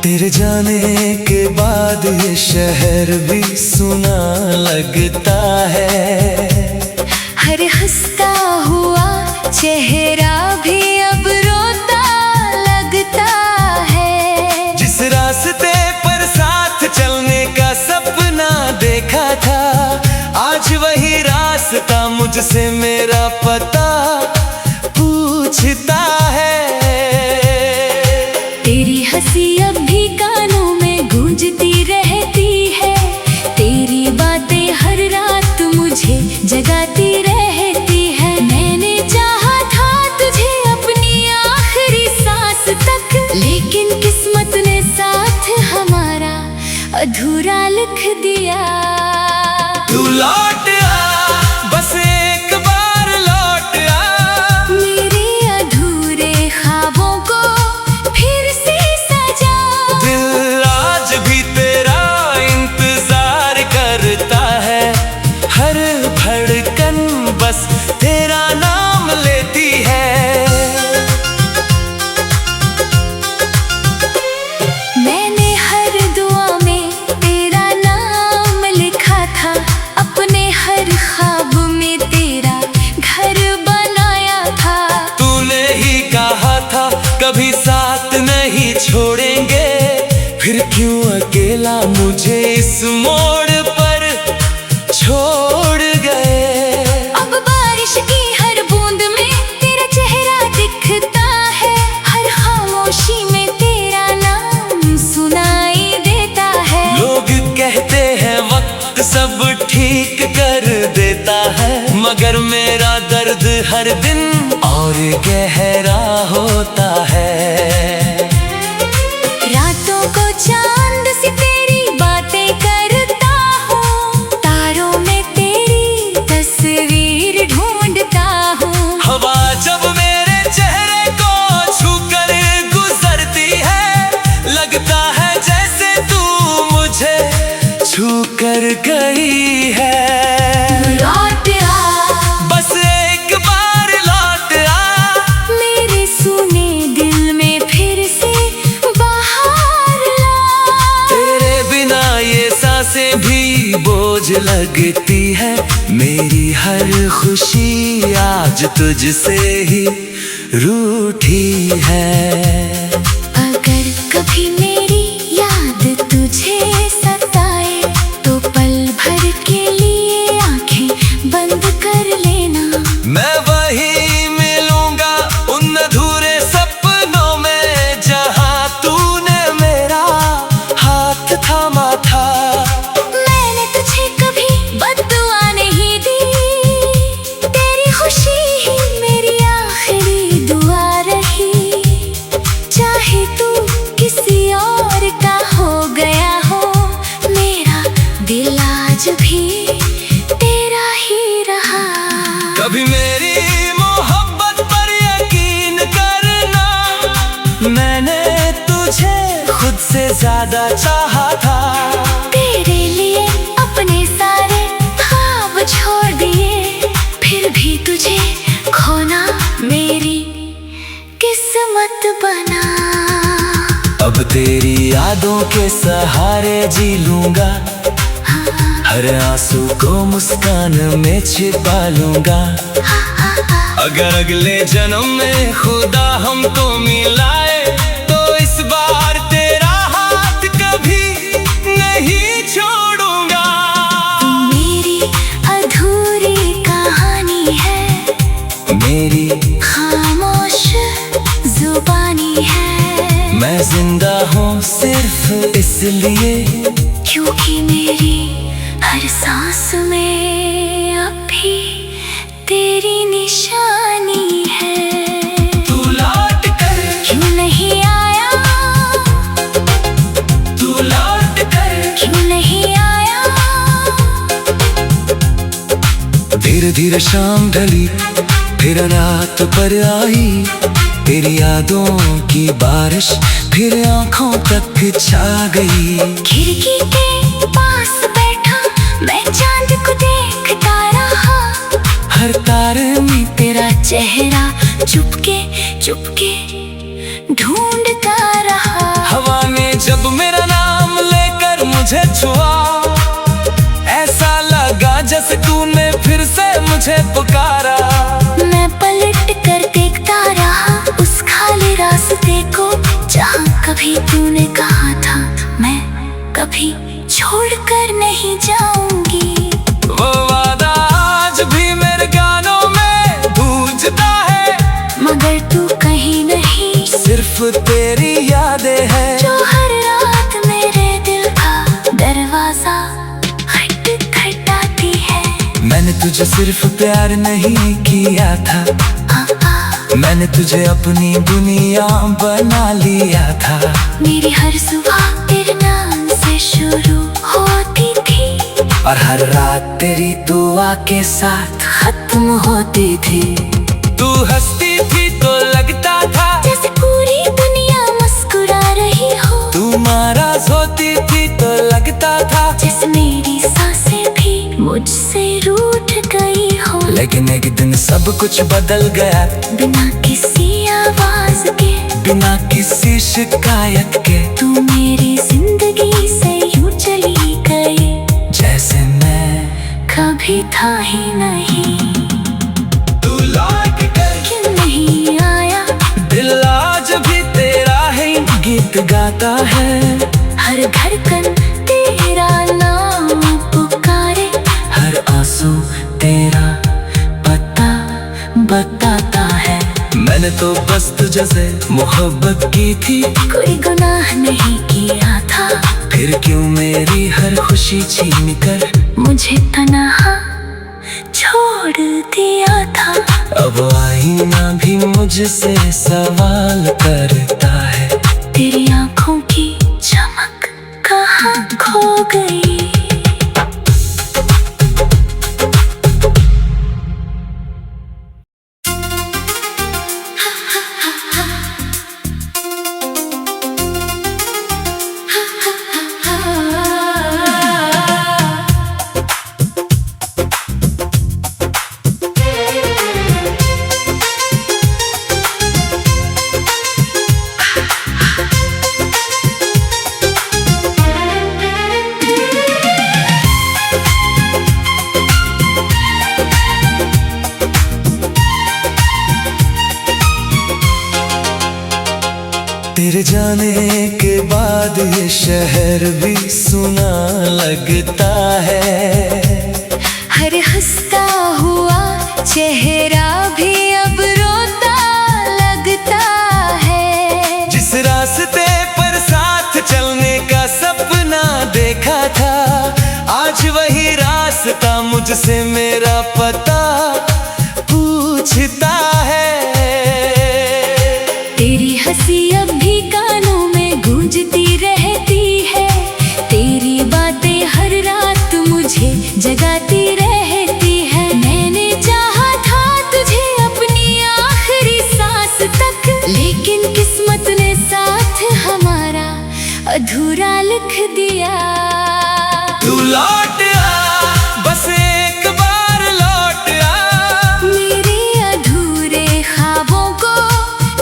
तेरे जाने के बाद ये शहर भी सुना लगता है। हर हंसता हुआ चेहरा भी अब रोता लगता है। जिस रास्ते पर साथ चलने का सपना देखा था, आज वही रास्ता मुझसे मेरा पता पूछता है। तेरी हंसी अब भी कानों में गूंजती रहती है। तेरी बातें हर रात मुझे जगाती रहती है। मैंने चाहा था तुझे अपनी आखिरी सांस तक, लेकिन किस्मत ने साथ हमारा अधूरा लिख दिया। तू लौट आ, बस एक बार लौट आ, मेरे अधूरे ख्वाबों को फिर से सजा। दिल आज भी तेरा इंतजार करता है। हर धड़कन बस तेरा नाम लेती है। मैंने हर दुआ में तेरा नाम लिखा था, अपने हर ख्वाब में तेरा घर बनाया था। तूने ही कहा था कभी साथ नहीं छोड़ेंगे, फिर क्यों अकेला मुझे इस मोड़ पर छोड़ गए। अब बारिश की हर बूंद में तेरा चेहरा दिखता है। हर खामोशी में तेरा नाम सुनाई देता है। लोग कहते हैं वक्त सब ठीक कर देता है, मगर मेरा दर्द हर दिन और गहरा होता है। रातों को चांद सी तेरी बातें करता हूँ, तारों में तेरी तस्वीर ढूंढता हूँ। हवा जब मेरे चेहरे को छूकर गुजरती है, लगता है जैसे तू मुझे छूकर गई है। लौट आ, बस एक बार लौट आ, मेरे सुने दिल में फिर से बाहर ला। तेरे बिना ये सांसें भी बोझ लगती है। मेरी हर खुशी आज तुझसे ही रूठी है। अगर कभी मेरी याद तुझे सताए, तो पल भर के लिए आंखें बंद कर लेना। मैं वही मिलूंगा उन अधूरे सपनों में, जहां तूने मेरा हाथ थामा था। मैंने तुझे कभी बद्दुआ नहीं दी, तेरी खुशी ही मेरी आखिरी दुआ रही। चाहे तू किसी और का हो गया हो, मेरा दिल आज भी तेरा ही रहा। कभी मेरी मोहब्बत पर यकीन करना, मैंने तुझे खुद से ज्यादा चाहा था। तेरे लिए अपने सारे ख्वाब छोड़ दिए, फिर भी तुझे खोना मेरी किस्मत बना। अब तेरी यादों के सहारे जी लूंगा, हर आंसू को मुस्कान में छिपा लूंगा। अगर अगले जन्म में खुदा हमको मिलाए, तो इस बार तेरा हाथ कभी नहीं छोड़ूंगा। मेरी अधूरी कहानी है, मेरी खामोश जुबानी है। मैं जिंदा हूँ सिर्फ इसलिए, क्योंकि मेरी हर सांस में अब भी तेरी निशानी है। तू लौट कर क्यों नहीं आया, तू लौट कर क्यों नहीं आया। धीरे धीरे शाम ढली, फिर रात पर आई। तेरी यादों की बारिश फिर आंखों तक छा गई। खिड़की के पास बैठा मैं चांद को देखता रहा। हर तारे में तेरा चेहरा चुपके चुपके ढूंढता रहा। हवा में जब मुझे छुआ, ऐसा लगा जैसे तूने फिर से मुझे पुकारा। मैं पलट कर देखता रहा उस खाली रास्ते को, जहाँ कभी तूने कहा था मैं कभी छोड़कर नहीं जाऊंगी। वो वादा आज भी मेरे गानों में गूंजता है, मगर तू कहीं नहीं, सिर्फ तेरी यादें हैं जो हर रात मेरे दिल का दरवाजा खटखटाती है। मैंने तुझे सिर्फ प्यार नहीं किया था, मैंने तुझे अपनी दुनिया बना लिया था। मेरी हर सुबह तेरे नाम से शुरू होती थी, और हर रात तेरी दुआ के साथ खत्म होती थी। तू हंसती थी तो लगता था जैसे पूरी दुनिया मुस्कुरा रही हो, तू नाराज होती थी तो लगता था जैसे मेरी सांसें भी मुझसे रूठ गई हो। लेकिन एक दिन सब कुछ बदल गया, बिना किसी आवाज के, बिना किसी शिकायत के। तू मेरी जिंदगी से यूं चली गई, जैसे मैं कभी था ही नहीं। तू लौट कर क्यों नहीं आया, दिल आज भी तेरा है गीत गाता है। हर धड़कन तेरा नाम पुकारे, हर आंसू तेरा पता बताता है। मैंने तो बस तुझे से मोहब्बत की थी, कोई गुनाह नहीं किया था। फिर क्यों मेरी हर खुशी छीन कर मुझे तन्हा छोड़ दिया था। अब आईना भी मुझसे सवाल करता है, तेरी आंखों की चमक कहाँ खो गई। तेरे जाने के बाद ये शहर भी सुना लगता है। हर हंसता हुआ चेहरा भी अब रोता लगता है। जिस रास्ते पर साथ चलने का सपना देखा था, आज वही रास्ता मुझसे मेरा पता पूछता है। तेरी हंसी अब भी कानों में गूंजती रहती है, तेरी बातें हर रात मुझे जगाती रहती है। मैंने चाहा था तुझे अपनी आखिरी सांस तक, लेकिन किस्मत ने साथ हमारा अधूरा लिख दिया। तू लौट आ, बस एक बार लौट आ, मेरे अधूरे ख्वाबों को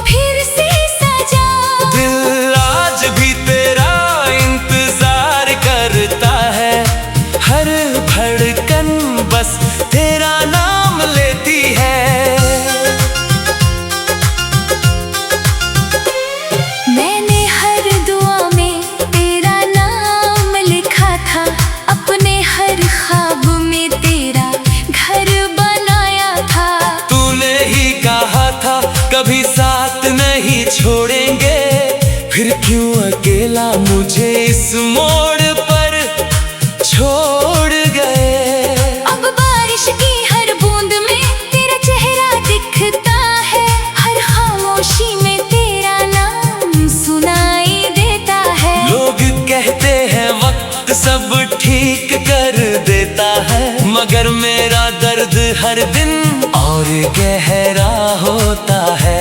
फिर से सजा। दिल आज भी तेरा इंतजार करता है। हर धड़कन बस तेरा नाम लेती है। मैंने हर दुआ में तेरा नाम लिखा था, अपने हर ख्वाब में तेरा घर बनाया था। तूने ही कहा था कभी साथ नहीं छोड़ेंगे, फिर क्यों अकेला मुझे इस मोड़ पर छोड़ गए। अब बारिश की हर बूंद में तेरा चेहरा दिखता है, हर खामोशी में तेरा नाम सुनाई देता है। लोग कहते हैं वक्त सब ठीक कर देता है, मगर मेरा दर्द हर दिन और गहरा होता है।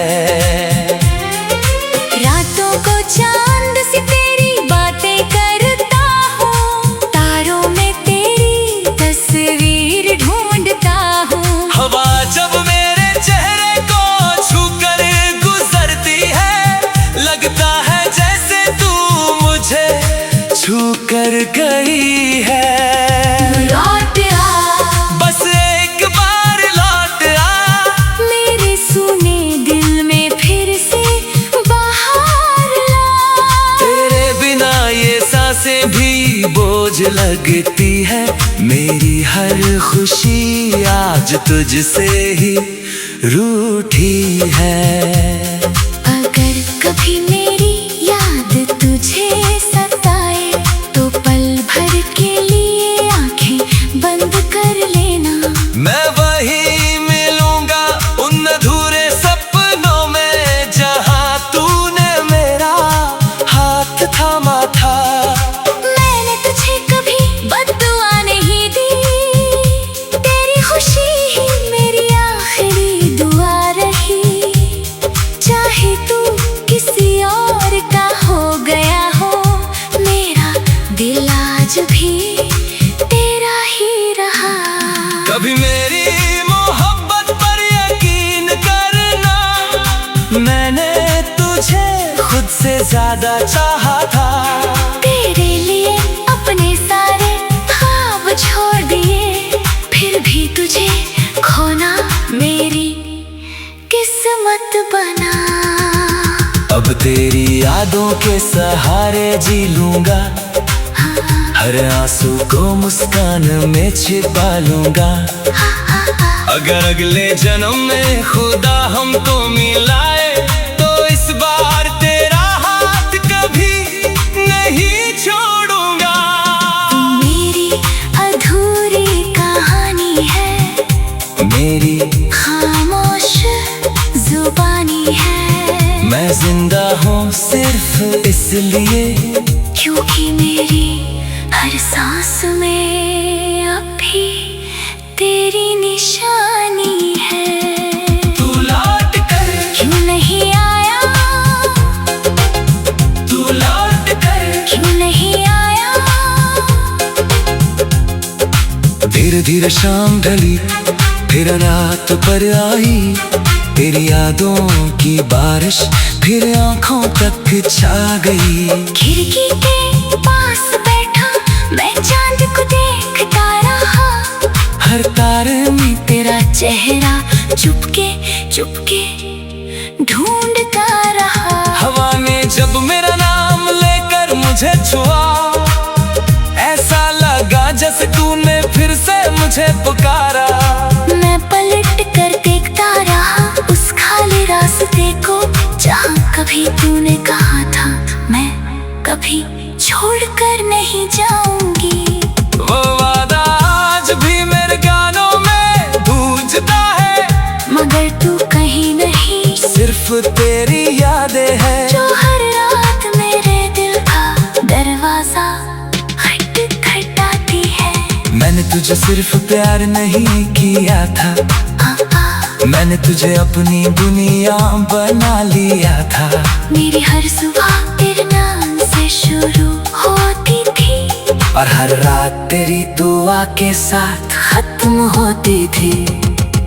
रातों को चांद सी तेरी बातें करता हूँ, तारों में तेरी तस्वीर ढूंढता हूँ। हवा जब मेरे चेहरे को छू कर गुजरती है, लगता है जैसे तू मुझे छू कर गई। बोझ लगती है मेरी हर खुशी आज तुझसे ही रूठी है। अगर कभी मेरी याद तुझे सताए तो पल भर के लिए आंखें बंद कर लेना। मैं वही मिलूंगा उन अधूरे सपनों में जहां तूने मेरा हाथ थामा था। मैंने तुझे कभी बद्दुआ नहीं दी, तेरी खुशी ही मेरी आखिरी दुआ रही। चाहे तू किसी और का हो गया हो, मेरा दिल आज भी तेरा ही रहा। कभी मेरी मोहब्बत पर यकीन करना, मैंने तुझे खुद से ज्यादा चाहा था। तेरे लिए अपने सारे ख्वाब छोड़ दिए, फिर भी तुझे खोना मेरी किस्मत बना। अब तेरी यादों के सहारे जी लूंगा, हर आंसू को मुस्कान में छिपा लूंगा। अगर अगले जन्म में खुदा हमको मिलाए तो इस बार तेरा हाथ कभी नहीं छोड़ूंगा। मेरी अधूरी कहानी है, मेरी खामोश जुबानी है। मैं जिंदा हूँ सिर्फ इसलिए क्योंकि मेरी हर सांस में अब भी तेरी निशानी है। तू लौट कर क्यों नहीं आया, तू लौट कर क्यों नहीं आया। धीरे धीरे शाम ढली फिर रात पर आई, तेरी यादों की बारिश फिर आंखों तक छा गई। खिड़की के पास बैठा मैं चांद को देखता रहा, हर तारे में तेरा चेहरा चुपके चुपके ढूंढता रहा। हवा ने जब मेरा नाम लेकर मुझे छुआ, ऐसा लगा जैसे तूने फिर से मुझे पुकारा। मैं पलट कर देखता रहा उस खाली रास्ते को, जहाँ कभी तूने कहा था मैं कभी छोड़कर नहीं जाऊंगी। वो वादा आज भी मेरे गानों में गूंजता है, मगर तू कहीं नहीं, सिर्फ तेरी यादें हैं जो हर रात मेरे दिल का दरवाजा खटखटाती है। मैंने तुझे सिर्फ प्यार नहीं किया था, मैंने तुझे अपनी दुनिया बना लिया था। मेरी हर सुबह तेरे नाम से शुरू होती थी, और हर रात तेरी दुआ के साथ खत्म होती थी।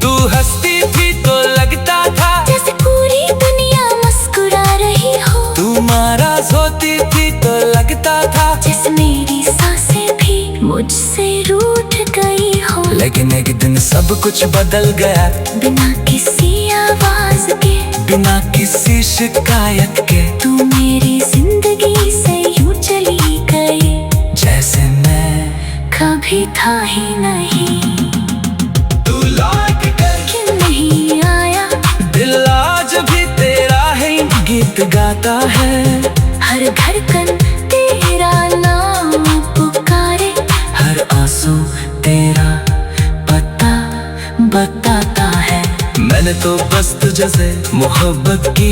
तू हंसती थी तो लगता था जैसे पूरी दुनिया मुस्कुरा रही हो। तू नाराज होती थी तो लगता था जैसे मेरी सांसें भी मुझसे रूठ गई हो। लेकिन एक दिन सब कुछ बदल गया, बिना किसी आवाज के, बिना किसी शिकायत के। तू मेरी जिंदगी से यूं चली गई जैसे मैं कभी था ही नहीं। तू लौट कर क्यों नहीं आया, दिल आज भी तेरा है गीत गाता है। हर धड़कन तेरा नाम पुकारे, हर आंसू तेरा पता बताता है। मैंने तो बस तुझसे मोहब्बत की